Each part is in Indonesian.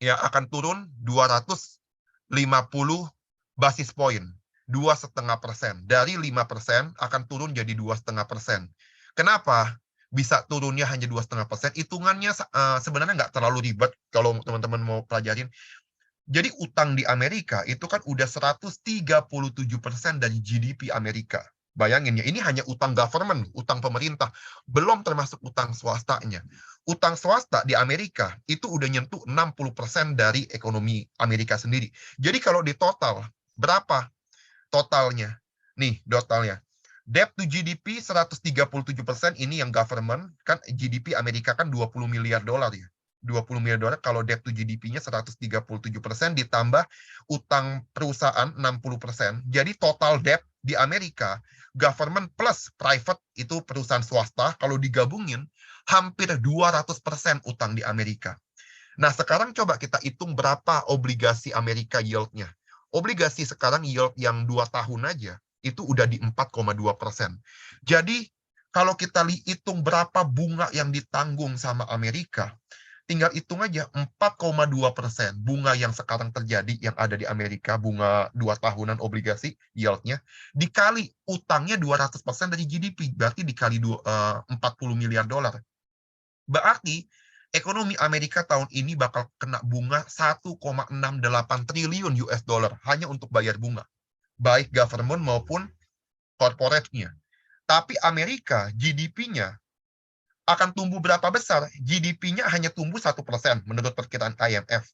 ya akan turun 250 basis point, 2,5%. Dari 5% akan turun jadi 2,5%. Kenapa? Bisa turunnya hanya 2,5%. Hitungannya sebenarnya nggak terlalu ribet kalau teman-teman mau pelajarin. Jadi utang di Amerika itu kan udah 137% dari GDP Amerika. Bayangin ya, ini hanya utang government, utang pemerintah, belum termasuk utang swastanya. Utang swasta di Amerika itu udah nyentuh 60% dari ekonomi Amerika sendiri. Jadi kalau di total, berapa totalnya? Nih, totalnya. Debt to GDP 137%, ini yang government, kan GDP Amerika kan 20 miliar dolar ya. 20 miliar dolar, kalau debt to GDP-nya 137% ditambah utang perusahaan 60%. Jadi total debt di Amerika, government plus private itu perusahaan swasta, kalau digabungin hampir 200% utang di Amerika. Nah, sekarang coba kita hitung berapa obligasi Amerika yield-nya. Obligasi sekarang yield yang 2 tahun aja, itu udah di 4,2%. Jadi, kalau kita hitung berapa bunga yang ditanggung sama Amerika, tinggal hitung aja 4,2% bunga yang sekarang terjadi yang ada di Amerika, bunga 2 tahunan obligasi yield-nya, dikali utangnya 200% dari GDP, berarti dikali 40 miliar dolar. Berarti ekonomi Amerika tahun ini bakal kena bunga 1,68 triliun US dollar hanya untuk bayar bunga, baik government maupun corporate-nya. Tapi Amerika GDP-nya akan tumbuh berapa besar? GDP-nya hanya tumbuh 1% menurut perkiraan IMF.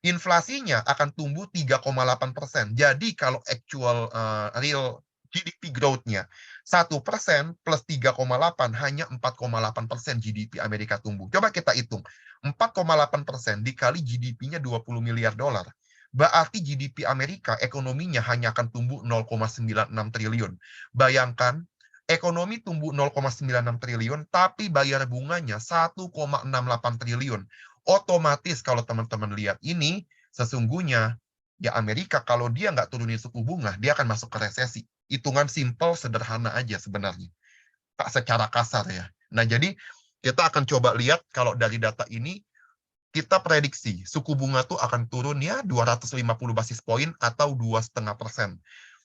Inflasinya akan tumbuh 3,8%. Jadi kalau actual real GDP growth-nya 1% plus 3,8 hanya 4,8% GDP Amerika tumbuh. Coba kita hitung. 4,8% dikali GDP-nya 20 miliar dolar. Berarti GDP Amerika ekonominya hanya akan tumbuh 0,96 triliun. Bayangkan, ekonomi tumbuh 0,96 triliun, tapi bayar bunganya 1,68 triliun. Otomatis kalau teman-teman lihat ini, sesungguhnya ya Amerika kalau dia nggak turunin suku bunga, dia akan masuk ke resesi. Hitungan simple, sederhana aja sebenarnya. Secara kasar ya. Nah, jadi kita akan coba lihat kalau dari data ini, kita prediksi suku bunga tuh akan turun ya 250 basis point atau 2,5%.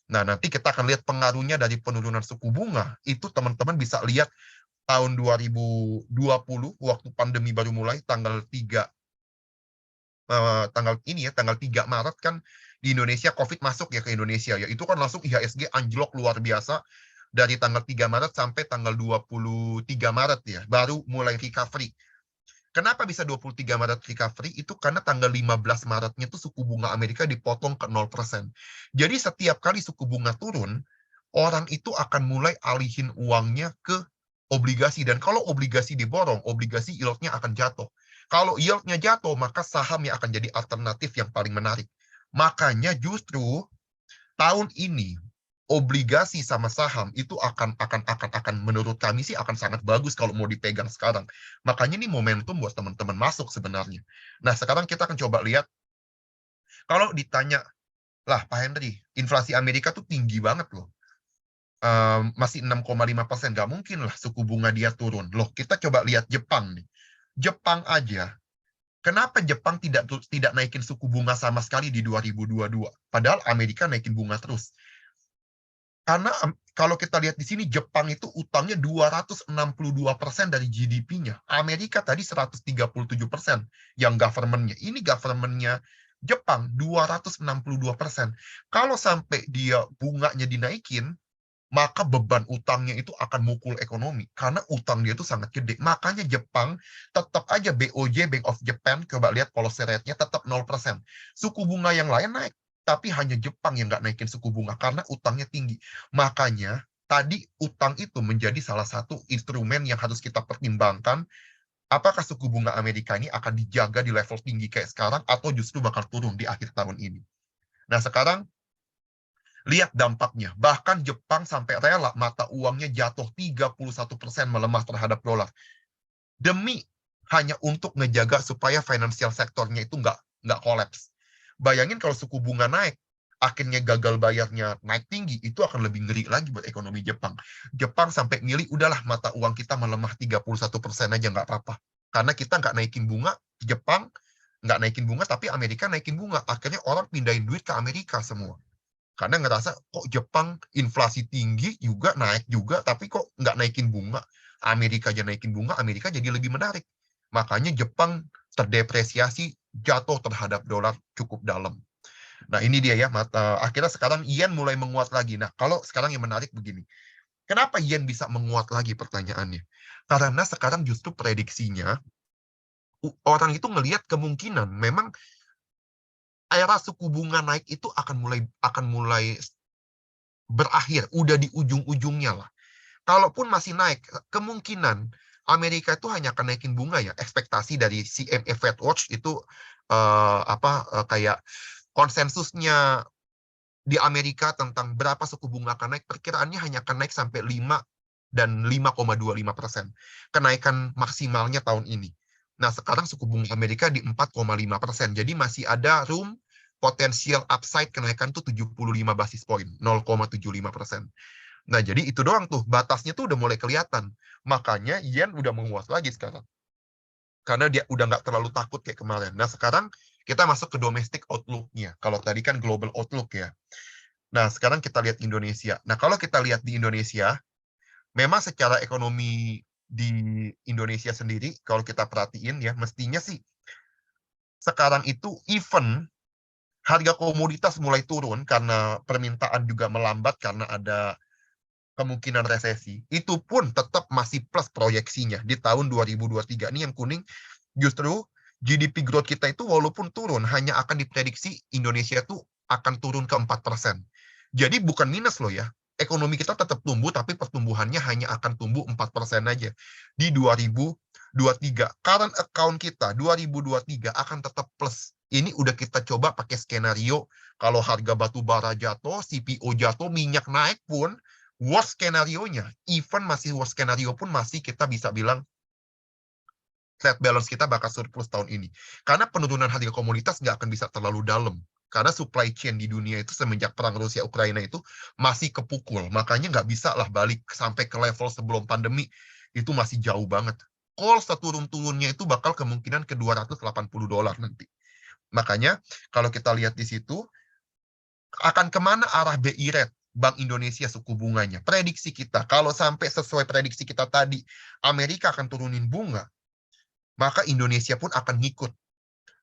Nah, nanti kita akan lihat pengaruhnya dari penurunan suku bunga. Itu teman-teman bisa lihat tahun 2020 waktu pandemi baru mulai tanggal 3 tanggal 3 Maret kan di Indonesia COVID masuk ya ke Indonesia ya. Itu kan langsung IHSG anjlok luar biasa dari tanggal 3 Maret sampai tanggal 23 Maret ya, baru mulai recovery. Kenapa bisa 23 Maret recovery? Itu karena tanggal 15 Maretnya tuh suku bunga Amerika dipotong ke 0%. Jadi setiap kali suku bunga turun, orang itu akan mulai alihin uangnya ke obligasi. Dan kalau obligasi diborong, obligasi yield-nya akan jatuh. Kalau yield-nya jatuh, maka saham yang akan jadi alternatif yang paling menarik. Makanya justru tahun ini obligasi sama saham itu akan menurut kami sih akan sangat bagus kalau mau dipegang sekarang. Makanya ini momentum buat teman-teman masuk sebenarnya. Nah, sekarang kita akan coba lihat kalau ditanya, lah Pak Henry, inflasi Amerika tuh tinggi banget loh. Masih 6,5%, nggak mungkin lah suku bunga dia turun. Loh, kita coba lihat Jepang nih. Jepang aja, kenapa Jepang tidak naikin suku bunga sama sekali di 2022? Padahal Amerika naikin bunga terus. Karena kalau kita lihat di sini, Jepang itu utangnya 262% dari GDP-nya. Amerika tadi 137% yang government-nya. Ini government-nya Jepang 262%. Kalau sampai dia bunganya dinaikin, maka beban utangnya itu akan mukul ekonomi. Karena utang dia itu sangat gede. Makanya Jepang tetap aja BOJ, Bank of Japan, coba lihat policy rate-nya tetap 0%. Suku bunga yang lain naik. Tapi hanya Jepang yang nggak naikin suku bunga karena utangnya tinggi. Makanya tadi utang itu menjadi salah satu instrumen yang harus kita pertimbangkan. Apakah suku bunga Amerika ini akan dijaga di level tinggi kayak sekarang atau justru bakal turun di akhir tahun ini. Nah, sekarang lihat dampaknya. Bahkan Jepang sampai rela mata uangnya jatuh 31% melemah terhadap dolar. Demi hanya untuk ngejaga supaya financial sektornya itu nggak kolaps. Bayangin kalau suku bunga naik, akhirnya gagal bayarnya naik tinggi, itu akan lebih ngeri lagi buat ekonomi Jepang. Jepang sampai milih, udahlah mata uang kita melemah 31% aja nggak apa-apa. Karena kita nggak naikin bunga, Jepang nggak naikin bunga, tapi Amerika naikin bunga. Akhirnya orang pindahin duit ke Amerika semua. Karena ngerasa, kok Jepang inflasi tinggi juga, naik juga, tapi kok nggak naikin bunga. Amerika aja naikin bunga, Amerika jadi lebih menarik. Makanya Jepang terdepresiasi, jatuh terhadap dolar cukup dalam. Nah, ini dia ya, akhirnya sekarang yen mulai menguat lagi. Nah, kalau sekarang yang menarik begini. Kenapa yen bisa menguat lagi pertanyaannya? Karena sekarang justru prediksinya, orang itu ngelihat kemungkinan memang era suku bunga naik itu akan mulai berakhir, udah di ujung-ujungnya lah. Kalaupun masih naik, kemungkinan Amerika itu hanya akan naikin bunga ya. Ekspektasi dari CME Fed Watch itu kayak konsensusnya di Amerika tentang berapa suku bunga akan naik, perkiraannya hanya akan naik sampai 5 dan 5,25%. Kenaikan maksimalnya tahun ini. Nah, sekarang suku bunga Amerika di 4,5%. Jadi masih ada room potensial upside kenaikan tuh 75 basis point, 0,75%. Nah, jadi itu doang tuh, batasnya tuh udah mulai kelihatan. Makanya yen udah menguat lagi sekarang. Karena dia udah nggak terlalu takut kayak kemarin. Nah, sekarang kita masuk ke domestic outlook-nya. Kalau tadi kan global outlook ya. Nah, sekarang kita lihat Indonesia. Nah, kalau kita lihat di Indonesia, memang secara ekonomi di Indonesia sendiri, kalau kita perhatiin ya, mestinya sih sekarang itu even harga komoditas mulai turun karena permintaan juga melambat karena ada kemungkinan resesi, itu pun tetap masih plus proyeksinya di tahun 2023. Ini yang kuning, justru GDP growth kita itu walaupun turun, hanya akan diprediksi Indonesia itu akan turun ke 4%. Jadi bukan minus loh ya. Ekonomi kita tetap tumbuh, tapi pertumbuhannya hanya akan tumbuh 4% aja di 2023. Current account kita 2023 akan tetap plus. Ini udah kita coba pakai skenario, kalau harga batu bara jatuh, CPO jatuh, minyak naik pun, worst skenario-nya, even masih worst skenario pun masih kita bisa bilang trade balance kita bakal surplus tahun ini. Karena penurunan harga komoditas nggak akan bisa terlalu dalam. Karena supply chain di dunia itu semenjak perang Rusia-Ukraina itu masih kepukul. Makanya nggak bisa lah balik sampai ke level sebelum pandemi. Itu masih jauh banget. Call seturun-turunnya itu bakal kemungkinan ke $280 nanti. Makanya kalau kita lihat di situ, akan kemana arah BI rate Bank Indonesia suku bunganya. Prediksi kita, kalau sampai sesuai prediksi kita tadi, Amerika akan turunin bunga, maka Indonesia pun akan ngikut.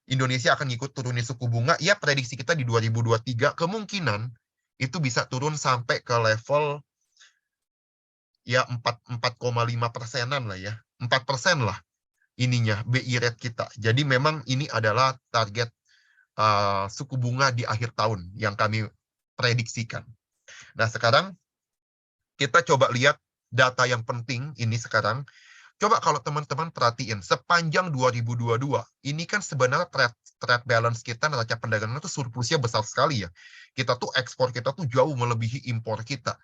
Indonesia akan ngikut turunin suku bunga, ya prediksi kita di 2023, kemungkinan itu bisa turun sampai ke level ya 4,5%-an lah ya. 4% lah ininya, BI rate kita. Jadi memang ini adalah target suku bunga di akhir tahun yang kami prediksikan. Nah, sekarang kita coba lihat data yang penting ini sekarang. Coba kalau teman-teman perhatiin, sepanjang 2022, ini kan sebenarnya trade balance kita, neraca perdagangan itu surplusnya besar sekali ya. Kita tuh ekspor kita tuh jauh melebihi impor kita.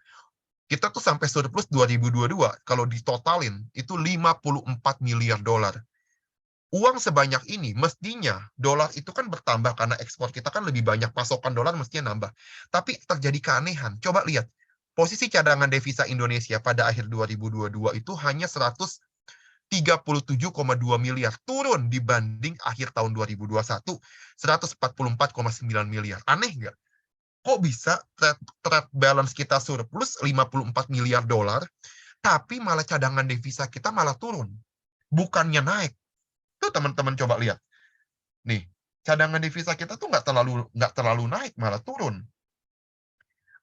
Kita tuh sampai surplus 2022, kalau ditotalin, itu 54 miliar dolar. Uang sebanyak ini, mestinya dolar itu kan bertambah karena ekspor kita kan lebih banyak, pasokan dolar mestinya nambah. Tapi terjadi keanehan. Coba lihat, posisi cadangan devisa Indonesia pada akhir 2022 itu hanya 137,2 miliar, turun dibanding akhir tahun 2021, 144,9 miliar. Aneh nggak? Kok bisa trade balance kita surplus 54 miliar dolar, tapi malah cadangan devisa kita malah turun? Bukannya naik. Tuh teman-teman coba lihat. Nih, cadangan devisa kita tuh nggak terlalu naik, malah turun.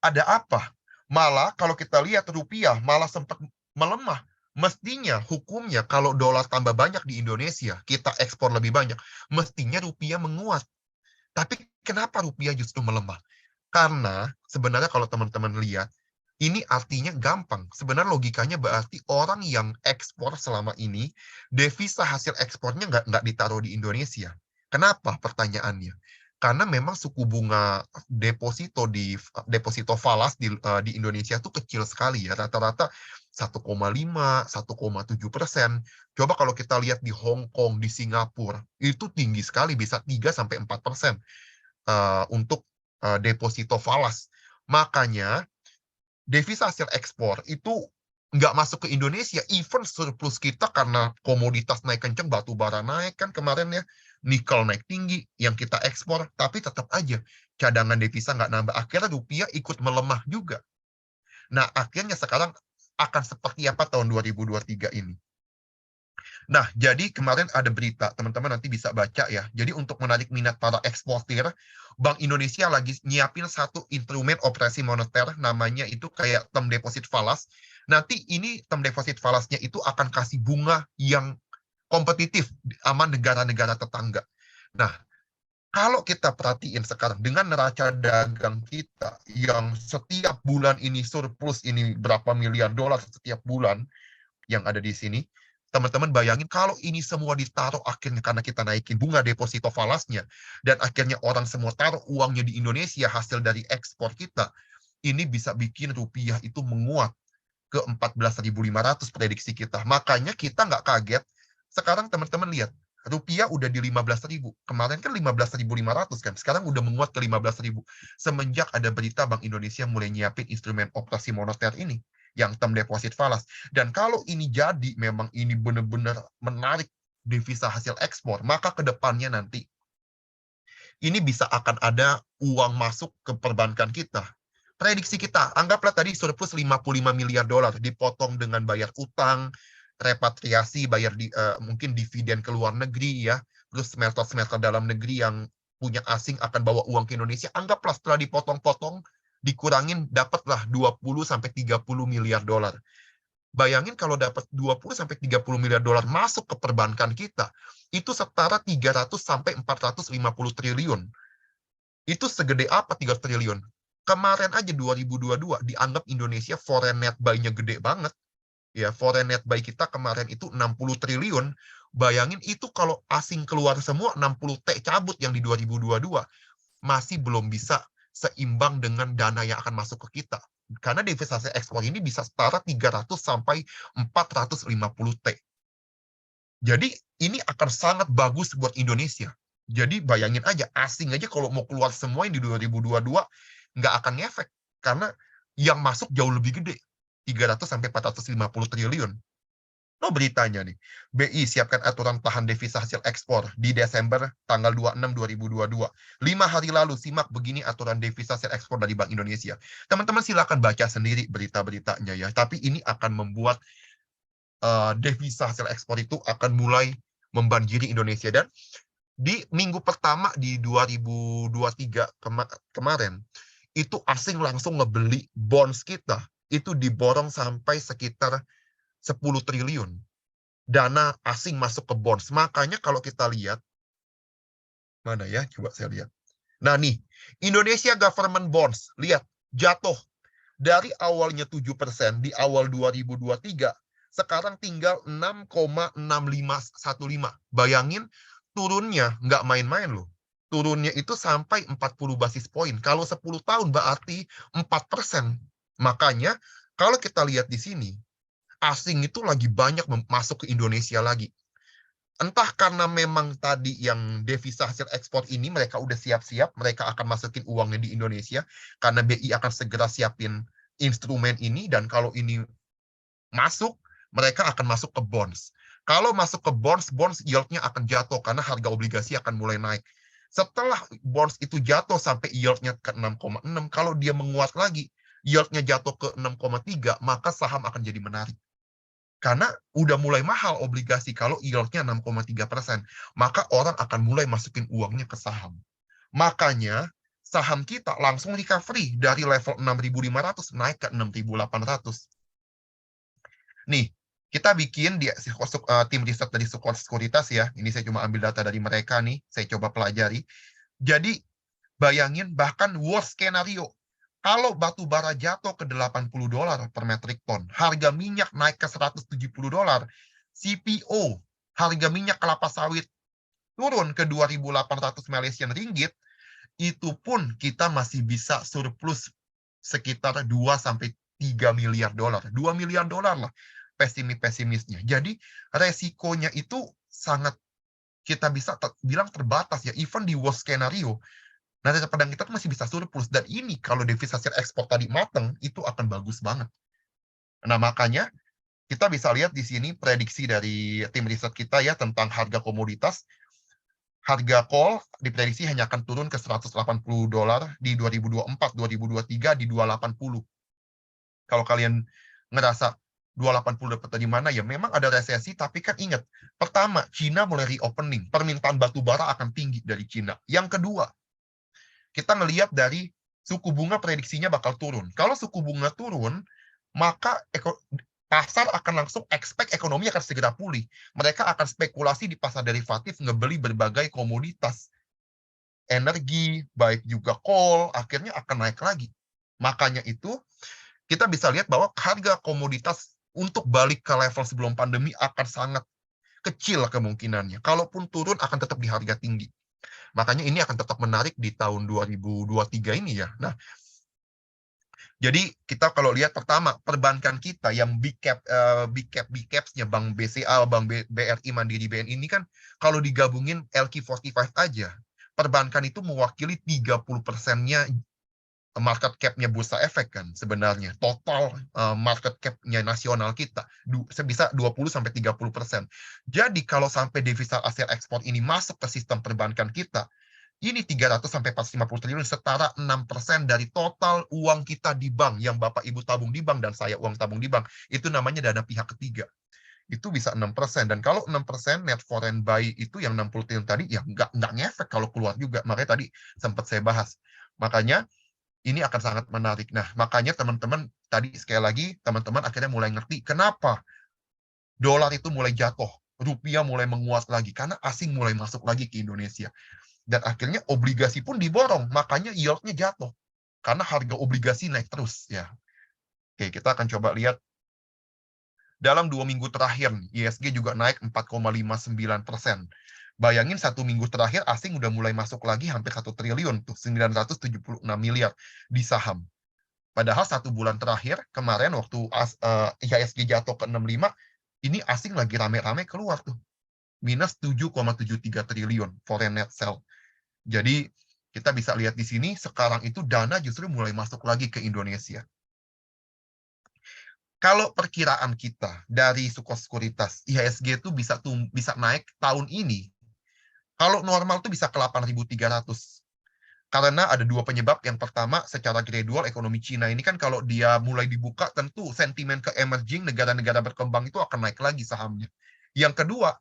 Ada apa? Malah kalau kita lihat rupiah malah sempat melemah. Mestinya hukumnya kalau dolar tambah banyak di Indonesia, kita ekspor lebih banyak, mestinya rupiah menguat. Tapi kenapa rupiah justru melemah? Karena sebenarnya kalau teman-teman lihat, ini artinya gampang. Sebenarnya logikanya berarti orang yang ekspor selama ini, devisa hasil ekspornya nggak ditaruh di Indonesia. Kenapa pertanyaannya? Karena memang suku bunga deposito falas di Indonesia itu kecil sekali ya, rata-rata 1,5, 1,7%. Coba kalau kita lihat di Hong Kong, di Singapura, itu tinggi sekali, bisa 3-4% untuk deposito falas. Makanya devisa hasil ekspor itu nggak masuk ke Indonesia, even surplus kita karena komoditas naik kenceng, batu bara naik kan kemarin ya, nikel naik tinggi, yang kita ekspor, tapi tetap aja cadangan devisa nggak nambah. Akhirnya rupiah ikut melemah juga. Nah, akhirnya sekarang akan seperti apa tahun 2023 ini? Nah, jadi kemarin ada berita, teman-teman nanti bisa baca ya. Jadi untuk menarik minat para eksportir, Bank Indonesia lagi nyiapin satu instrumen operasi moneter, namanya itu kayak term deposit falas. Nanti ini term deposit falasnya itu akan kasih bunga yang kompetitif sama negara-negara tetangga. Nah, kalau kita perhatiin sekarang dengan neraca dagang kita yang setiap bulan ini surplus ini berapa miliar dolar setiap bulan yang ada di sini, teman-teman bayangin kalau ini semua ditaruh akhirnya karena kita naikin bunga deposito falasnya dan akhirnya orang semua taruh uangnya di Indonesia hasil dari ekspor kita, ini bisa bikin rupiah itu menguat ke 14.500 prediksi kita. Makanya kita nggak kaget. Sekarang teman-teman lihat, rupiah udah di 15.000. Kemarin kan 15.500 kan. Sekarang udah menguat ke 15.000. Semenjak ada berita Bank Indonesia mulai nyiapin instrumen operasi moneter ini, yang term deposit falas. Dan kalau ini jadi, memang ini benar-benar menarik devisa hasil ekspor, maka ke depannya nanti ini bisa akan ada uang masuk ke perbankan kita. Prediksi kita, anggaplah tadi surplus 55 miliar dolar, dipotong dengan bayar utang, repatriasi, bayar mungkin dividen ke luar negeri ya, terus smelter-smelter dalam negeri yang punya asing akan bawa uang ke Indonesia, anggaplah setelah dipotong-potong, dikurangin, dapatlah 20 sampai 30 miliar dolar. Bayangin kalau dapat 20 sampai 30 miliar dolar masuk ke perbankan kita, itu setara 300 sampai 450 triliun. Itu segede apa 3 triliun? Kemarin aja 2022 dianggap Indonesia foreign net buy-nya gede banget. Ya, foreign net buy kita kemarin itu 60 triliun. Bayangin itu kalau asing keluar semua 60 T cabut yang di 2022 masih belum bisa seimbang dengan dana yang akan masuk ke kita. Karena devisa ekspor ini bisa setara 300 sampai 450 T. Jadi ini akan sangat bagus buat Indonesia. Jadi bayangin aja, asing aja kalau mau keluar semua yang di 2022 nggak akan ngefek. Karena yang masuk jauh lebih gede. 300 sampai 450 triliun. No beritanya nih, BI siapkan aturan tahan devisa hasil ekspor di Desember tanggal 26 2022. 5 hari lalu simak begini aturan devisa hasil ekspor dari Bank Indonesia. Teman-teman silakan baca sendiri berita-beritanya ya. Tapi ini akan membuat devisa hasil ekspor itu akan mulai membanjiri Indonesia. Dan di minggu pertama di 2023 kemarin, itu asing langsung ngebeli bonds kita. Itu diborong sampai sekitar 10 triliun. Dana asing masuk ke bonds. Makanya kalau kita lihat, mana ya? Coba saya lihat. Nah nih, Indonesia Government Bonds, lihat, jatuh. Dari awalnya 7% di awal 2023, sekarang tinggal 6,6515. Bayangin, turunnya nggak main-main loh. Turunnya itu sampai 40 basis poin. Kalau 10 tahun berarti 4%. Makanya, kalau kita lihat di sini, asing itu lagi banyak masuk ke Indonesia lagi. Entah karena memang tadi yang devisa hasil ekspor ini mereka udah siap-siap, mereka akan masukin uangnya di Indonesia, karena BI akan segera siapin instrumen ini, dan kalau ini masuk, mereka akan masuk ke bonds. Kalau masuk ke bonds, bonds yield-nya akan jatuh, karena harga obligasi akan mulai naik. Setelah bonds itu jatuh sampai yield-nya ke 6,6, kalau dia menguat lagi, yield-nya jatuh ke 6,3, maka saham akan jadi menarik. Karena udah mulai mahal obligasi kalau yield-nya 6,3%. Maka orang akan mulai masukin uangnya ke saham. Makanya saham kita langsung recovery dari level 6.500 naik ke 6.800. Nih, kita bikin di tim riset dari Sequoia Sekuritas ya. Ini saya cuma ambil data dari mereka nih. Saya coba pelajari. Jadi bayangin bahkan worst scenario. Kalau batu bara jatuh ke 80 dolar per metric ton, harga minyak naik ke 170 dolar, CPO, harga minyak kelapa sawit turun ke 2.800 Malaysian ringgit, itu pun kita masih bisa surplus sekitar 2 sampai 3 miliar dolar. 2 miliar dolar lah pesimisnya. Jadi resikonya itu sangat kita bisa bilang terbatas ya. Even di worst scenario, neraca perdagangan kita tuh masih bisa surplus. Dan ini kalau devisa hasil ekspor tadi mateng, itu akan bagus banget. Nah, makanya kita bisa lihat di sini prediksi dari tim riset kita ya tentang harga komoditas. Harga coal diprediksi hanya akan turun ke $180 di 2024, 2023 di 280. Kalau kalian ngerasa 280 dapat dari mana, ya memang ada resesi, tapi kan ingat, pertama, Cina mulai reopening, permintaan batu bara akan tinggi dari Cina. Yang kedua, kita ngelihat dari suku bunga prediksinya bakal turun. Kalau suku bunga turun, maka pasar akan langsung expect ekonomi akan segera pulih. Mereka akan spekulasi di pasar derivatif, ngebeli berbagai komoditas energi, baik juga coal, akhirnya akan naik lagi. Makanya itu, kita bisa lihat bahwa harga komoditas untuk balik ke level sebelum pandemi akan sangat kecil kemungkinannya. Kalaupun turun, akan tetap di harga tinggi. Makanya ini akan tetap menarik di tahun 2023 ini ya. Nah, jadi kita kalau lihat pertama, perbankan kita yang big caps-nya Bank BCA, Bank BRI, Mandiri, BNI ini kan kalau digabungin LQ45 aja, perbankan itu mewakili 30%-nya market cap-nya Bursa Efek kan sebenarnya. Total market cap-nya nasional kita bisa 20-30%. Jadi kalau sampai devisa hasil ekspor ini masuk ke sistem perbankan kita, ini 300-450 triliun setara 6% dari total uang kita di bank yang Bapak Ibu tabung di bank dan saya uang tabung di bank. Itu namanya dana pihak ketiga. Itu bisa 6%. Dan kalau 6% net foreign buy itu yang 60 triliun tadi, ya nggak ngefek kalau keluar juga. Makanya tadi sempat saya bahas. Makanya ini akan sangat menarik. Nah, makanya teman-teman tadi sekali lagi teman-teman akhirnya mulai ngerti kenapa dolar itu mulai jatuh, rupiah mulai menguat lagi karena asing mulai masuk lagi ke Indonesia. Dan akhirnya obligasi pun diborong, makanya yield-nya jatuh karena harga obligasi naik terus ya. Oke, kita akan coba lihat dalam 2 minggu terakhir ISG juga naik 4,59%. Bayangin 1 minggu terakhir asing udah mulai masuk lagi hampir 1 triliun tuh 976 miliar di saham. Padahal 1 bulan terakhir, kemarin waktu IHSG jatuh ke 65, ini asing lagi rame-rame keluar tuh. Minus 7,73 triliun foreign net sell. Jadi, kita bisa lihat di sini, sekarang itu dana justru mulai masuk lagi ke Indonesia. Kalau perkiraan kita dari Suko Sekuritas, IHSG itu bisa naik tahun ini, kalau normal tuh bisa ke 8.300. Karena ada dua penyebab. Yang pertama, secara gradual ekonomi Cina ini kan kalau dia mulai dibuka, tentu sentimen ke emerging negara-negara berkembang itu akan naik lagi sahamnya. Yang kedua,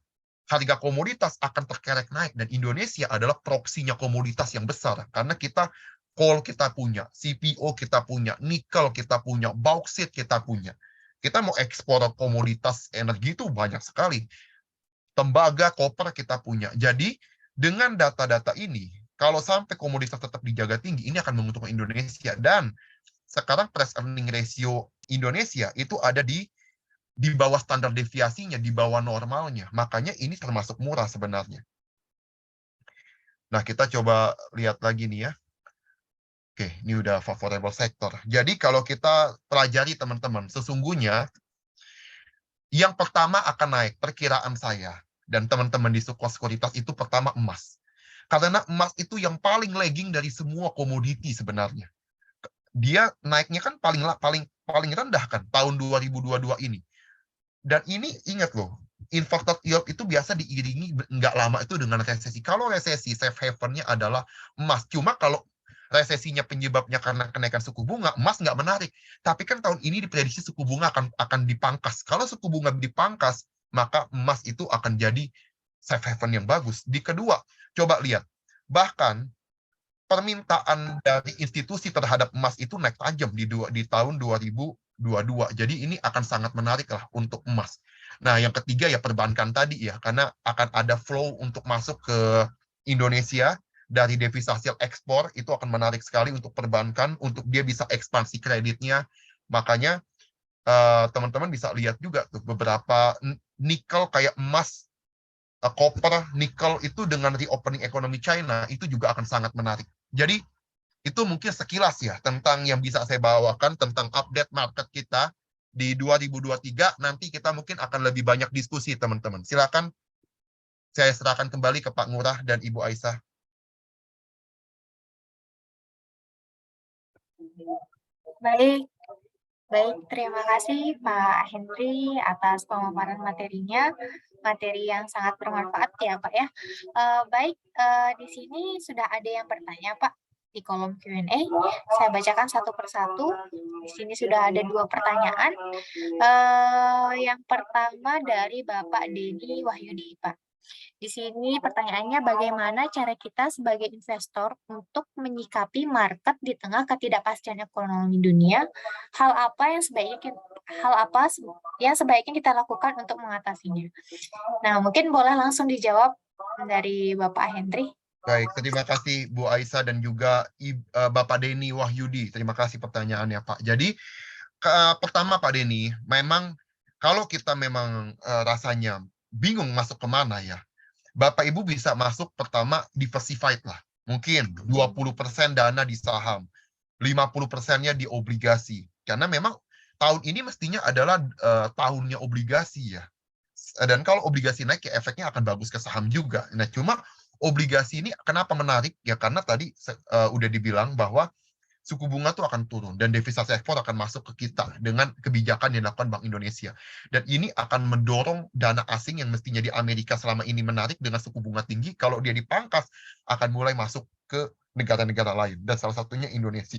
harga komoditas akan terkerek naik dan Indonesia adalah proksinya komoditas yang besar karena kita coal kita punya, CPO kita punya, nikel kita punya, bauxite kita punya. Kita mau ekspor komoditas energi itu banyak sekali. Tembaga, koper kita punya. Jadi dengan data-data ini, kalau sampai komoditas tetap dijaga tinggi, ini akan menguntungkan Indonesia. Dan sekarang price earning ratio Indonesia itu ada di bawah standar deviasinya, di bawah normalnya. Makanya ini termasuk murah sebenarnya. Nah, kita coba lihat lagi nih ya. Oke, ini udah favorable sector. Jadi kalau kita pelajari teman-teman, sesungguhnya yang pertama akan naik, perkiraan saya, dan teman-teman di Suko Sekuritas itu pertama emas. Karena emas itu yang paling lagging dari semua komoditi sebenarnya. Dia naiknya kan paling rendah kan tahun 2022 ini. Dan ini ingat loh, inverted yield itu biasa diiringi nggak lama itu dengan resesi. Kalau resesi, safe haven-nya adalah emas. Cuma kalau resesinya penyebabnya karena kenaikan suku bunga, emas nggak menarik. Tapi kan tahun ini diprediksi suku bunga akan dipangkas. Kalau suku bunga dipangkas, maka emas itu akan jadi safe haven yang bagus. Di kedua, coba lihat. Bahkan permintaan dari institusi terhadap emas itu naik tajam di tahun 2022. Jadi ini akan sangat menarik lah untuk emas. Nah, yang ketiga ya perbankan tadi ya, karena akan ada flow untuk masuk ke Indonesia dari devisa hasil ekspor, itu akan menarik sekali untuk perbankan, untuk dia bisa ekspansi kreditnya. Makanya teman-teman bisa lihat juga tuh beberapa nikel kayak emas, copper, nikel itu dengan reopening ekonomi China itu juga akan sangat menarik. Jadi itu mungkin sekilas ya tentang yang bisa saya bawakan tentang update market kita di 2023. Nanti kita mungkin akan lebih banyak diskusi teman-teman. Silakan saya serahkan kembali ke Pak Ngurah dan Ibu Aisyah. Baik, Baik, terima kasih Pak Henry atas pemaparan materinya, materi yang sangat bermanfaat ya Pak ya. Baik, di sini sudah ada yang bertanya Pak di kolom Q&A. Saya bacakan satu persatu. Di sini sudah ada 2 pertanyaan. Yang pertama dari Bapak Denny Wahyudi Pak. Di sini pertanyaannya bagaimana cara kita sebagai investor untuk menyikapi market di tengah ketidakpastian ekonomi dunia? Hal apa yang sebaiknya kita, hal apa yang sebaiknya kita lakukan untuk mengatasinya? Nah, mungkin boleh langsung dijawab dari Bapak Hendri. Baik, terima kasih Bu Aisyah dan juga Bapak Denny Wahyudi. Terima kasih pertanyaannya, Pak. Jadi, pertama Pak Denny, memang kalau kita memang rasanya bingung masuk kemana ya, Bapak Ibu bisa masuk pertama diversified lah. Mungkin 20% dana di saham, 50%-nya di obligasi. Karena memang tahun ini mestinya adalah tahunnya obligasi ya. Dan kalau obligasi naik ya efeknya akan bagus ke saham juga. Nah, cuma obligasi ini kenapa menarik? Ya karena tadi udah dibilang bahwa suku bunga tuh akan turun dan devisa ekspor akan masuk ke kita dengan kebijakan yang dilakukan Bank Indonesia. Dan ini akan mendorong dana asing yang mestinya di Amerika selama ini menarik dengan suku bunga tinggi, kalau dia dipangkas akan mulai masuk ke negara-negara lain dan salah satunya Indonesia.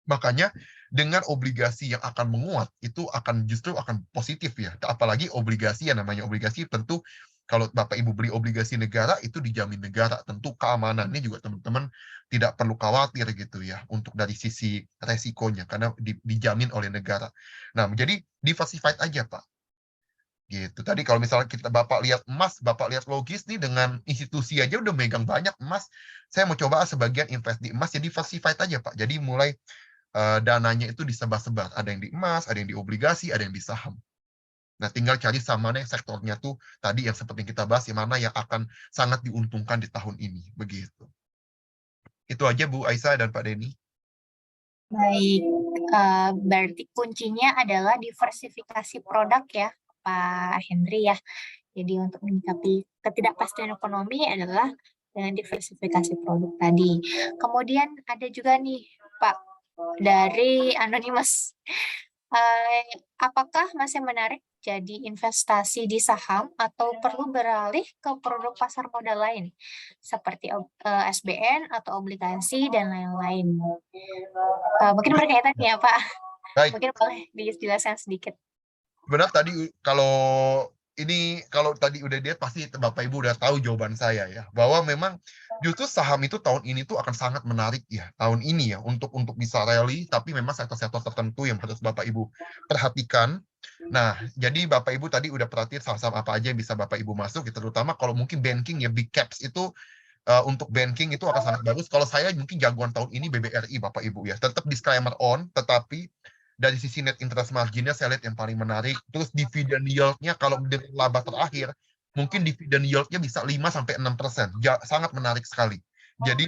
Makanya dengan obligasi yang akan menguat itu akan justru akan positif ya. Apalagi obligasi, yang namanya obligasi tentu kalau Bapak Ibu beli obligasi negara itu dijamin negara, tentu keamanannya juga teman-teman tidak perlu khawatir gitu ya untuk dari sisi resikonya karena dijamin oleh negara. Nah, jadi diversified aja Pak. Gitu. Tadi kalau misalnya kita Bapak lihat emas, Bapak lihat logis nih dengan institusi aja udah megang banyak emas. Saya mau coba sebagian invest di emas, jadi diversified aja Pak. Jadi mulai dananya itu disebar-sebar. Ada yang di emas, ada yang di obligasi, ada yang di saham. Nah, tinggal cari saham mana yang sektornya tuh tadi yang seperti kita bahas, yang mana yang akan sangat diuntungkan di tahun ini. Begitu. Itu aja Bu Aisyah dan Pak Denny. Baik, berarti kuncinya adalah diversifikasi produk ya, Pak Henry ya. Jadi untuk menyikapi ketidakpastian ekonomi adalah dengan diversifikasi produk tadi. Kemudian ada juga nih, Pak, dari Anonymous. Apakah masih menarik jadi investasi di saham atau perlu beralih ke produk pasar modal lain seperti SBN atau obligasi dan lain-lain? Mungkin berkaitan ya, Pak. Baik, Mungkin boleh dijelaskan sedikit. benar tadi kalau tadi udah lihat pasti Bapak Ibu udah tahu jawaban saya ya, bahwa memang justru saham itu tahun ini tuh akan sangat menarik ya tahun ini ya untuk bisa rally, tapi memang sektor-sektor tertentu yang harus Bapak Ibu perhatikan. Nah, jadi Bapak Ibu tadi udah perhatiin saham-saham apa aja yang bisa Bapak Ibu masuk, ya, terutama kalau mungkin banking ya big caps itu untuk banking itu akan sangat bagus. Kalau saya mungkin jagoan tahun ini BBRI Bapak Ibu ya. Tetap disclaimer on, tetapi dari sisi net interest marginnya saya lihat yang paling menarik. Terus dividend yield-nya kalau dengan laba terakhir, mungkin dividend yield-nya bisa 5-6%. Sangat menarik sekali. Jadi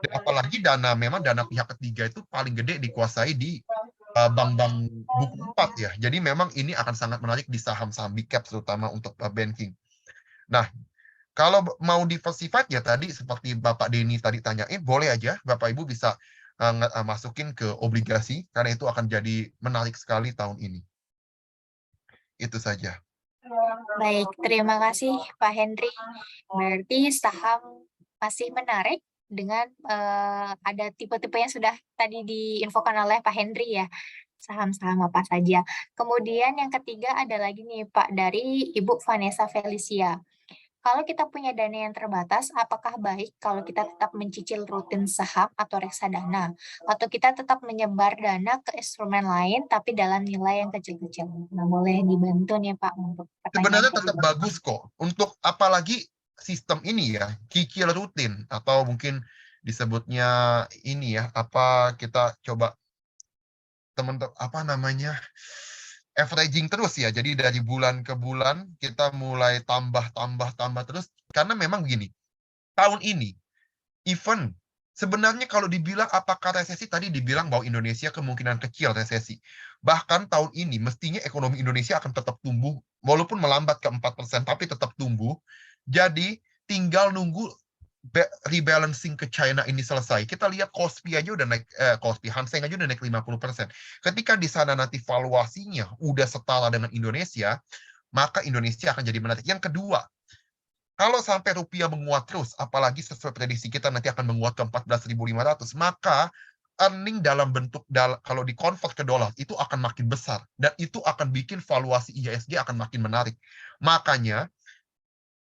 apalagi memang dana pihak ketiga itu paling gede dikuasai di bank-bank buku 4 ya. Jadi memang ini akan sangat menarik di saham-saham big cap terutama untuk banking. Nah, kalau mau diversified ya tadi seperti Bapak Denny tadi tanyain, boleh aja Bapak Ibu bisa masukin ke obligasi karena itu akan jadi menarik sekali tahun ini. Itu saja. Baik, terima kasih Pak Henry. Berarti saham masih menarik dengan ada tipe-tipe yang sudah tadi diinfokan oleh Pak Henry ya. Saham-saham apa saja. Kemudian yang ketiga ada lagi nih Pak dari Ibu Vanessa Felicia. Kalau kita punya dana yang terbatas, apakah baik kalau kita tetap mencicil rutin saham atau reksadana? Atau kita tetap menyebar dana ke instrumen lain tapi dalam nilai yang kecil-kecil? Nah, boleh dibantu nih Pak untuk pertanyaan Sebenarnya tetap kedua. bagus kok. Untuk apalagi sistem ini ya, cicil rutin atau mungkin disebutnya ini ya, apa kita coba teman-teman apa namanya? Averaging terus ya. Jadi dari bulan ke bulan kita mulai tambah terus karena memang begini. Tahun ini even sebenarnya kalau dibilang apakah resesi, tadi dibilang bahwa Indonesia kemungkinan kecil resesi. Bahkan tahun ini mestinya ekonomi Indonesia akan tetap tumbuh, walaupun melambat ke 4%, tapi tetap tumbuh. Jadi tinggal nunggu rebalancing ke China ini selesai, kita lihat Kospi aja udah naik, Kospi Hang Seng aja udah naik 50%. Ketika di sana nanti valuasinya udah setara dengan Indonesia, maka Indonesia akan jadi menarik. Yang kedua, kalau sampai rupiah menguat terus, apalagi sesuai prediksi kita nanti akan menguat ke 14.500, maka earning dalam bentuk kalau dikonvert ke dolar itu akan makin besar dan itu akan bikin valuasi IHSG akan makin menarik. Makanya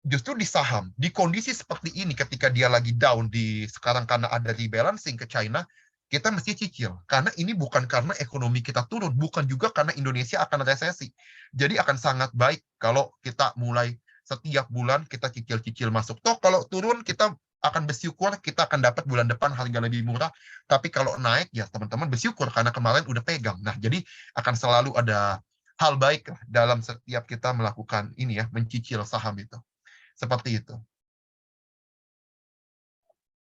justru di saham, di kondisi seperti ini ketika dia lagi down di sekarang karena ada rebalancing ke China, kita mesti cicil. Karena ini bukan karena ekonomi kita turun, bukan juga karena Indonesia akan resesi. Jadi akan sangat baik kalau kita mulai setiap bulan kita cicil-cicil masuk. Toh kalau turun kita akan bersyukur kita akan dapat bulan depan harga lebih murah. Tapi kalau naik ya teman-teman bersyukur karena kemarin udah pegang. Nah, jadi akan selalu ada hal baik lah dalam setiap kita melakukan ini ya, mencicil saham itu. Seperti itu.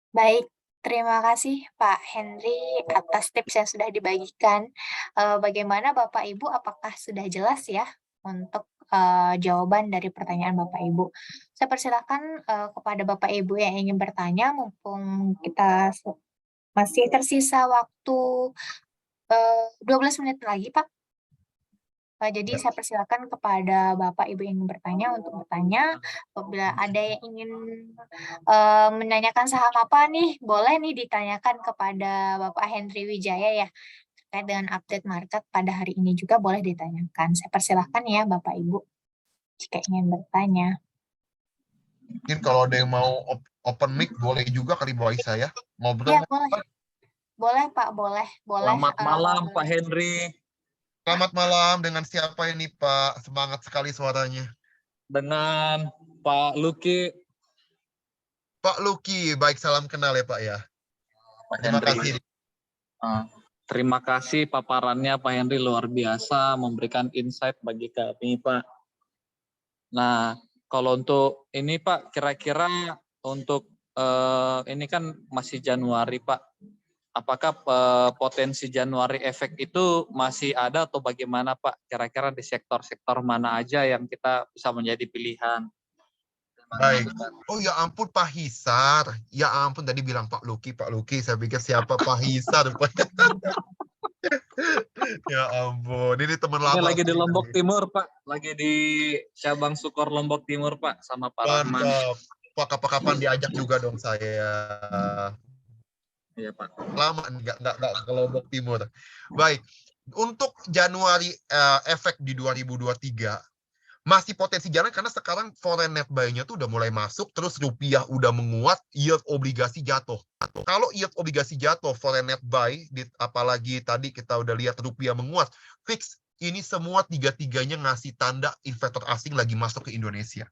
Baik, terima kasih Pak Henry atas tips yang sudah dibagikan. Bagaimana Bapak Ibu, apakah sudah jelas ya untuk jawaban dari pertanyaan Bapak Ibu? Saya persilakan kepada Bapak Ibu yang ingin bertanya, mumpung kita masih tersisa waktu 12 menit lagi, Pak. Jadi Ya. saya persilakan kepada Bapak Ibu yang ingin bertanya untuk bertanya. Apabila ada yang ingin menanyakan saham apa nih, boleh nih ditanyakan kepada Bapak Henry Wijaya ya. Terkait dengan update market pada hari ini juga boleh ditanyakan. Saya persilahkan ya Bapak Ibu jika ingin bertanya. Mungkin kalau ada yang mau open mic boleh juga kali Bu Aisyah ya. Iya Ngobrol. boleh, boleh Pak, boleh, boleh. Selamat malam Pak Henry. Selamat malam, dengan siapa ini Pak? Semangat sekali suaranya. Dengan Pak Luki. Pak Luki, baik, salam kenal ya Pak ya. Pak Terima Henry. kasih. Terima kasih paparannya Pak Henry, luar biasa memberikan insight bagi kami Pak. Nah, kalau untuk ini Pak, kira-kira untuk ini kan masih Januari Pak. Apakah potensi Januari efek itu masih ada atau bagaimana Pak? Kira-kira di sektor-sektor mana aja yang kita bisa menjadi pilihan? Baik. Oh ya ampun Pak Hisar. Ya ampun tadi bilang Pak Luki, Pak Luki. Saya pikir siapa Pak Hisar. Ya ampun, ini teman lama. Ini lagi di saya Lombok tadi. Timur Pak, lagi di cabang Sukor Lombok Timur Pak, sama Pak Rahman. Mantap. Pak, kapan-kapan diajak juga dong saya. Iya Pak. Lama nggak ke Lombok Timur. Baik, untuk Januari efek di 2023 masih potensi jalan karena sekarang foreign net buy-nya tuh udah mulai masuk, terus rupiah udah menguat, yield obligasi jatuh. Kalau yield obligasi jatuh, foreign net buy, apalagi tadi kita udah lihat rupiah menguat, fix ini semua tiga-tiganya ngasih tanda investor asing lagi masuk ke Indonesia.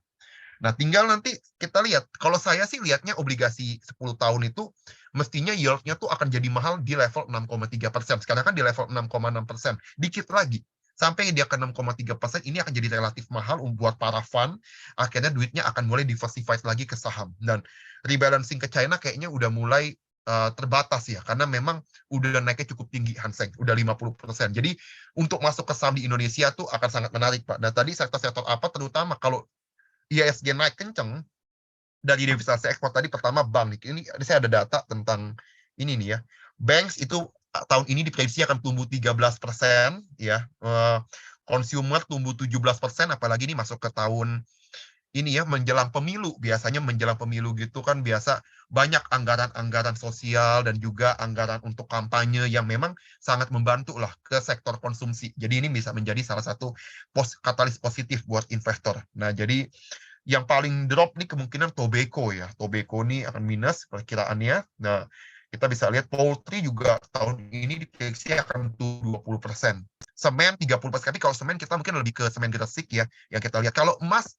Nah, tinggal nanti kita lihat. Kalau saya sih lihatnya obligasi 10 tahun itu mestinya yield-nya tuh akan jadi mahal di level 6,3%. Sekarang kan di level 6,6%. Dikit lagi. Sampai dia ke 6,3%, ini akan jadi relatif mahal buat para fund. Akhirnya duitnya akan mulai diversified lagi ke saham. Dan rebalancing ke China kayaknya udah mulai terbatas ya. Karena memang udah naiknya cukup tinggi Hang Seng. Udah 50%. Jadi untuk masuk ke saham di Indonesia tuh akan sangat menarik, Pak. Dan tadi sektor-sektor apa terutama kalau IHSG naik kenceng dari devisa ekspor tadi pertama bank nih. Ini saya ada data tentang ini nih ya. Banks itu tahun ini diprediksi akan tumbuh 13% ya. Consumer tumbuh 17%, apalagi ini masuk ke tahun ini ya menjelang pemilu. Biasanya menjelang pemilu gitu kan biasa banyak anggaran-anggaran sosial dan juga anggaran untuk kampanye yang memang sangat membantu lah ke sektor konsumsi. Jadi ini bisa menjadi salah satu katalis positif buat investor. Nah, jadi yang paling drop nih kemungkinan Tobacco ya. Tobacco ini akan minus perkiraannya. Nah, kita bisa lihat poultry juga tahun ini diprediksi akan turun 20%. Semen 30%. Tapi kalau semen kita mungkin lebih ke semen Gresik ya yang kita lihat. Kalau emas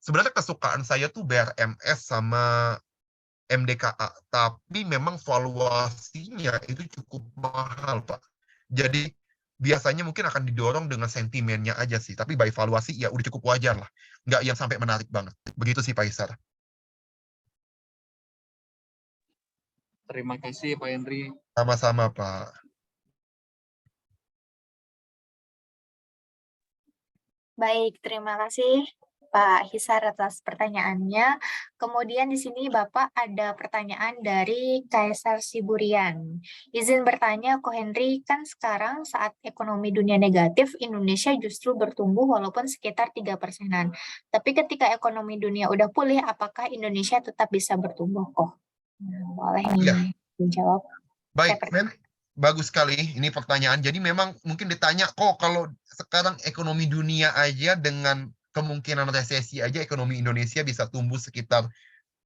sebenarnya kesukaan saya tuh BRMS sama MDKA, tapi memang valuasinya itu cukup mahal, Pak. Jadi biasanya mungkin akan didorong dengan sentimennya aja sih, tapi by valuasi ya udah cukup wajar lah. Nggak yang sampai menarik banget. Begitu sih Pak Isar. Terima kasih Pak Henry. Sama-sama Pak. Baik, terima kasih Pak Hisar atas pertanyaannya. Kemudian di sini Bapak ada pertanyaan dari Kaisar Siburian. Izin bertanya, Ko Henry, kan sekarang saat ekonomi dunia negatif, Indonesia justru bertumbuh walaupun sekitar 3%-an. Tapi ketika ekonomi dunia udah pulih, apakah Indonesia tetap bisa bertumbuh kok? Boleh Iya, nih dijawab. baik, Saya bagus sekali ini pertanyaan. Jadi memang mungkin ditanya, kok kalau sekarang ekonomi dunia aja dengan kemungkinan resesi aja ekonomi Indonesia bisa tumbuh sekitar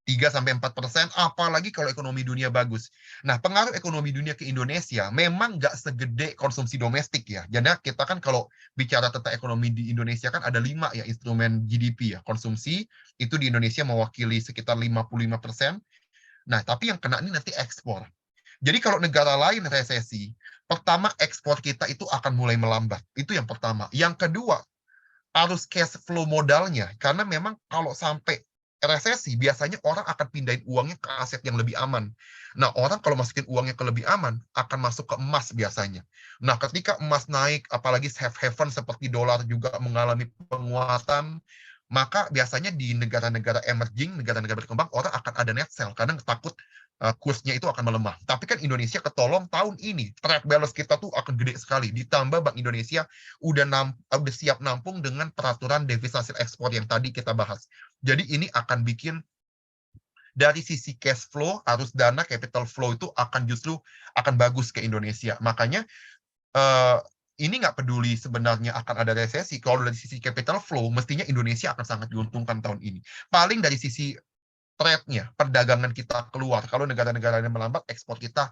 3-4%, apalagi kalau ekonomi dunia bagus. Nah, pengaruh ekonomi dunia ke Indonesia memang nggak segede konsumsi domestik ya. Jadi kita kan kalau bicara tentang ekonomi di Indonesia kan ada 5 ya instrumen GDP ya. Konsumsi itu di Indonesia mewakili sekitar 55%. Nah, tapi yang kena ini nanti ekspor. Jadi kalau negara lain resesi, pertama ekspor kita itu akan mulai melambat. Itu yang pertama. Yang kedua, arus cash flow modalnya. Karena memang kalau sampai resesi, biasanya orang akan pindahin uangnya ke aset yang lebih aman. Nah, orang kalau masukin uangnya ke lebih aman, akan masuk ke emas biasanya. Nah, ketika emas naik, apalagi safe haven seperti dolar juga mengalami penguatan, maka biasanya di negara-negara emerging, negara-negara berkembang, orang akan ada net sell, karena takut kursnya itu akan melemah. Tapi kan Indonesia ketolong tahun ini, trade balance kita tuh akan gede sekali. Ditambah Bank Indonesia udah siap nampung dengan peraturan devisa hasil ekspor yang tadi kita bahas. Jadi ini akan bikin dari sisi cash flow, arus dana, capital flow itu akan justru akan bagus ke Indonesia. Makanya ini nggak peduli sebenarnya akan ada resesi. Kalau dari sisi capital flow, mestinya Indonesia akan sangat diuntungkan tahun ini. Paling dari sisi trade-nya, perdagangan kita keluar. Kalau negara-negara yang melambat, ekspor kita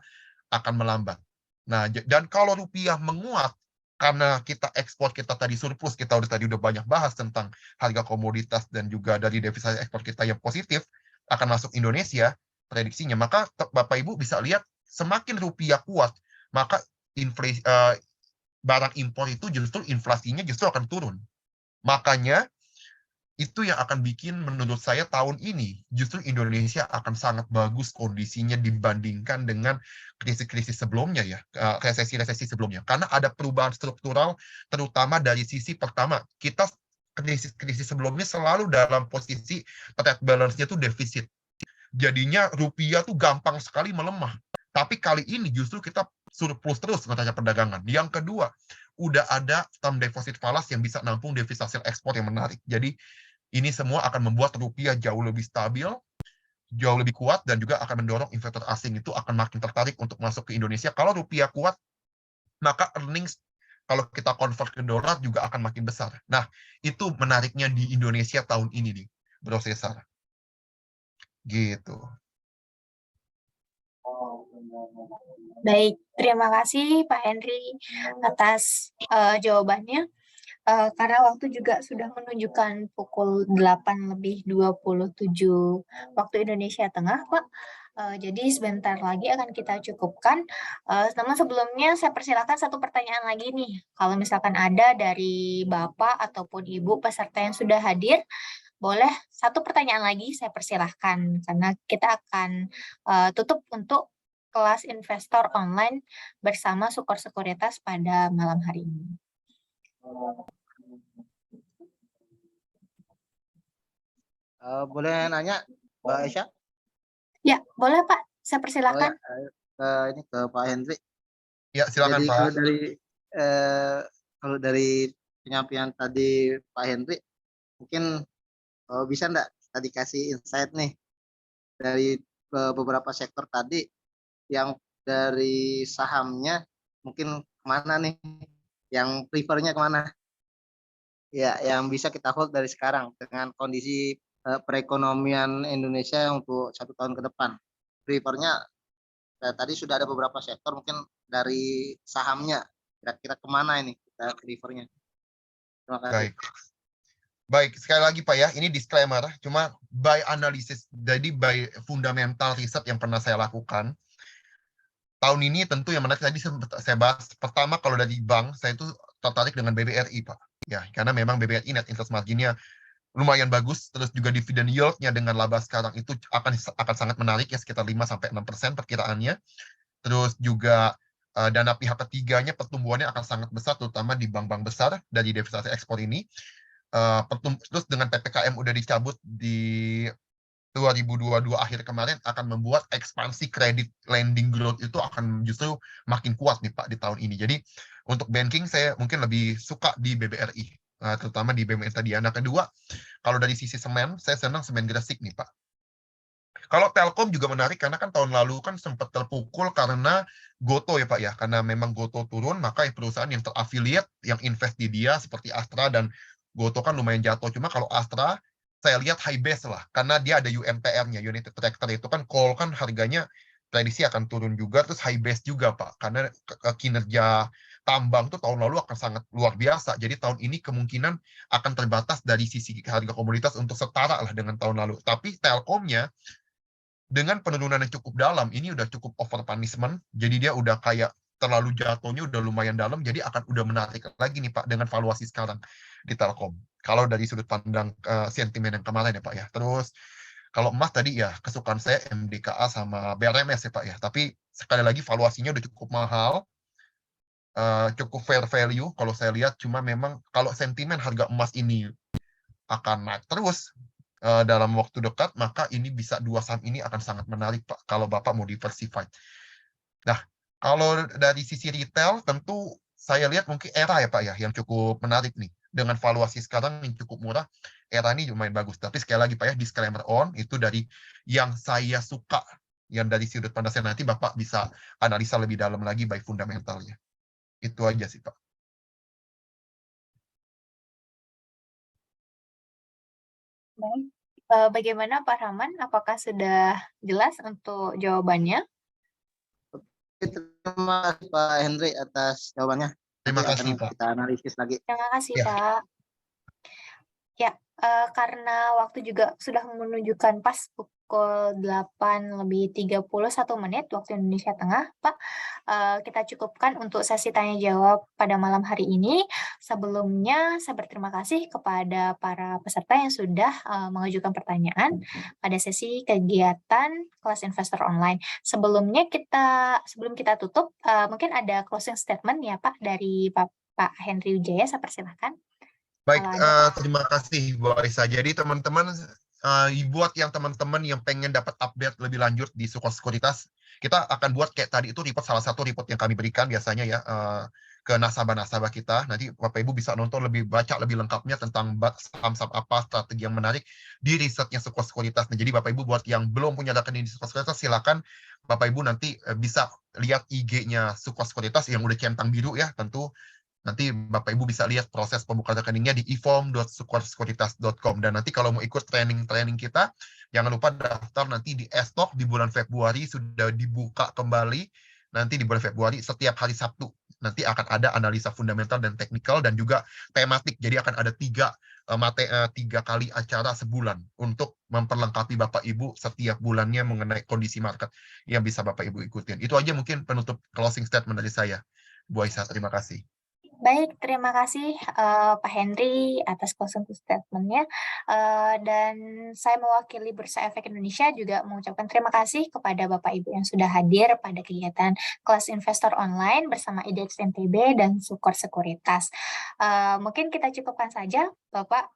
akan melambat. Nah, dan kalau rupiah menguat, karena kita ekspor kita tadi surplus, kita udah banyak bahas tentang harga komoditas dan juga dari devisa ekspor kita yang positif akan masuk Indonesia, prediksinya. Maka Bapak Ibu bisa lihat semakin rupiah kuat, maka inflasi barang impor itu justru inflasinya justru akan turun. Makanya itu yang akan bikin menurut saya tahun ini justru Indonesia akan sangat bagus kondisinya dibandingkan dengan krisis-krisis sebelumnya ya, resesi-resesi sebelumnya. Karena ada perubahan struktural terutama dari sisi pertama, kita krisis-krisis sebelumnya selalu dalam posisi trade balance-nya tuh defisit. Jadinya rupiah tuh gampang sekali melemah. Tapi kali ini justru kita surplus terus neraca perdagangan. Yang kedua, udah ada term deposit falas yang bisa nampung devisa hasil ekspor yang menarik. Jadi ini semua akan membuat rupiah jauh lebih stabil, jauh lebih kuat, dan juga akan mendorong investor asing itu akan makin tertarik untuk masuk ke Indonesia. Kalau rupiah kuat, maka earnings kalau kita convert ke dolar juga akan makin besar. Nah, itu menariknya di Indonesia tahun ini nih, Bro Cesar. Gitu. Baik, terima kasih Pak Henry atas jawabannya. Karena waktu juga sudah menunjukkan pukul 8:27 waktu Indonesia Tengah, Pak. Jadi sebentar lagi akan kita cukupkan. Namun sebelumnya saya persilakan satu pertanyaan lagi nih. Kalau misalkan ada dari Bapak ataupun Ibu peserta yang sudah hadir, boleh satu pertanyaan lagi saya persilahkan. Karena kita akan tutup untuk kelas investor online bersama Sukor Sekuritas pada malam hari ini. Boleh nanya, Mbak Aisyah? Ya, boleh Pak. Saya persilakan. Ini ke Pak Henry. Ya, silakan Jadi Pak. kalau dari penyampaian tadi Pak Henry, mungkin bisa enggak tadi kasih insight nih dari beberapa sektor tadi yang dari sahamnya mungkin kemana nih, yang prefernya kemana? Ya, yang bisa kita hold dari sekarang dengan kondisi perekonomian Indonesia untuk 1 tahun ke depan. Prefernya tadi sudah ada beberapa sektor, mungkin dari sahamnya kira-kira kemana ini kita prefernya. Terima kasih. Baik. Baik, sekali lagi Pak ya, ini disclaimer, cuma by analysis, jadi by fundamental riset yang pernah saya lakukan, tahun ini tentu yang menarik tadi saya bahas, pertama kalau dari bank, saya itu tertarik dengan BBRI Pak. Ya, karena memang BBRI net interest margin-nya lumayan bagus, terus juga dividen yield-nya dengan laba sekarang itu akan sangat menarik ya, sekitar 5-6% perkiraannya. Terus juga dana pihak ketiganya pertumbuhannya akan sangat besar, terutama di bank-bank besar dari devisa ekspor ini. terus dengan PPKM udah dicabut di 2022 akhir kemarin akan membuat ekspansi kredit lending growth itu akan justru makin kuat nih Pak di tahun ini. Jadi untuk banking saya mungkin lebih suka di BBRI, terutama di BMN tadi. Nah kedua, kalau dari sisi semen, saya senang semen Gresik nih Pak. Kalau Telkom juga menarik karena kan tahun lalu kan sempat terpukul karena Goto ya Pak ya. Karena memang Goto turun, maka perusahaan yang terafiliat, yang invest di dia seperti Astra dan Goto kan lumayan jatuh. Cuma kalau Astra, saya lihat high base lah. Karena dia ada UMTR-nya, United Tractor itu kan coal kan harganya prediksi akan turun juga, terus high base juga Pak. Karena kinerja tambang tuh tahun lalu akan sangat luar biasa. Jadi tahun ini kemungkinan akan terbatas dari sisi harga komoditas untuk setara lah dengan tahun lalu. Tapi Telkomnya dengan penurunan yang cukup dalam, ini udah cukup over punishment, jadi dia udah kayak terlalu jatuhnya udah lumayan dalam, jadi akan udah menarik lagi nih Pak dengan valuasi sekarang di Telkom. Kalau dari sudut pandang sentimen yang kemarin ya Pak ya. Terus kalau emas tadi ya kesukaan saya MDKA sama BRMS ya Pak ya. Tapi sekali lagi valuasinya udah cukup mahal, cukup fair value kalau saya lihat. Cuma memang kalau sentimen harga emas ini akan naik terus dalam waktu dekat, maka ini bisa dua saham ini akan sangat menarik Pak kalau Bapak mau diversify. Nah, kalau dari sisi retail tentu saya lihat mungkin Era ya Pak ya yang cukup menarik nih. Dengan valuasi sekarang yang cukup murah, Era ini lumayan bagus. Tapi sekali lagi Pak ya, disclaimer on itu dari yang saya suka, yang dari sudut pandang saya nanti Bapak bisa analisa lebih dalam lagi by fundamentalnya. Itu aja sih Pak. Baik. Bagaimana Pak Rahman? Apakah sudah jelas untuk jawabannya? Terima kasih Pak Henry atas jawabannya. Terima Nanti kasih akan Pak. kita analisis lagi. Terima kasih Ya. Pak. Ya, karena waktu juga sudah menunjukkan pas pukul 8:31 waktu Indonesia Tengah, Pak. Kita cukupkan untuk sesi tanya jawab pada malam hari ini. Sebelumnya, saya berterima kasih kepada para peserta yang sudah mengajukan pertanyaan pada sesi kegiatan kelas investor online. Sebelum kita tutup, mungkin ada closing statement ya Pak dari Pak Henry Wijaya, saya persilahkan. Baik, Kalau ada, terima kasih Bu Aisyah. Jadi teman-teman, buat yang teman-teman yang pengen dapat update lebih lanjut di Sukor Sekuritas, kita akan buat kayak tadi itu salah satu report yang kami berikan biasanya ya ke nasabah-nasabah kita. Nanti Bapak Ibu bisa nonton baca lebih lengkapnya tentang saham-saham apa, strategi yang menarik di risetnya Sukor Sekuritas. Nah, jadi Bapak Ibu buat yang belum punya rekening di Sukor Sekuritas, silakan Bapak Ibu nanti bisa lihat IG-nya Sukor Sekuritas yang udah centang biru ya, tentu. Nanti Bapak Ibu bisa lihat proses pembukaan rekeningnya di eform.sukorsekuritas.com. Dan nanti kalau mau ikut training-training kita, jangan lupa daftar nanti di e-stock di bulan Februari sudah dibuka kembali. Nanti di bulan Februari setiap hari Sabtu. Nanti akan ada analisa fundamental dan teknikal dan juga tematik. Jadi akan ada tiga kali acara sebulan untuk memperlengkapi Bapak Ibu setiap bulannya mengenai kondisi market yang bisa Bapak Ibu ikutin. Itu aja mungkin penutup closing statement dari saya. Bu Aisyah, terima kasih. baik, terima kasih Pak Henry atas closing statement-nya. Dan saya mewakili Bursa Efek Indonesia juga mengucapkan terima kasih kepada Bapak Ibu yang sudah hadir pada kegiatan kelas investor online bersama IDX NTB dan Sukor Sekuritas. Mungkin kita cukupkan saja Bapak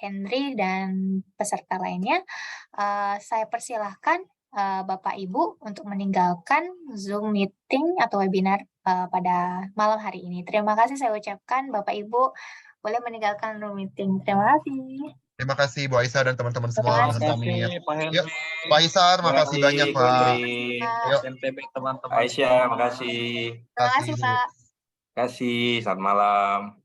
Henry dan peserta lainnya. Saya persilahkan Bapak Ibu untuk meninggalkan Zoom meeting atau webinar pada malam hari ini. Terima kasih saya ucapkan Bapak Ibu boleh meninggalkan Zoom meeting. Terima kasih. Terima kasih Bu Aisyah dan teman-teman semua. Terima Terima Mohon kasih Pak Henry. Yuk, Pak Aisyah, makasih banyak Bu Pak. Henry, Yuk, NTB teman-teman. Aisyah, makasih. Terima kasih Pak. Kasih, selamat malam.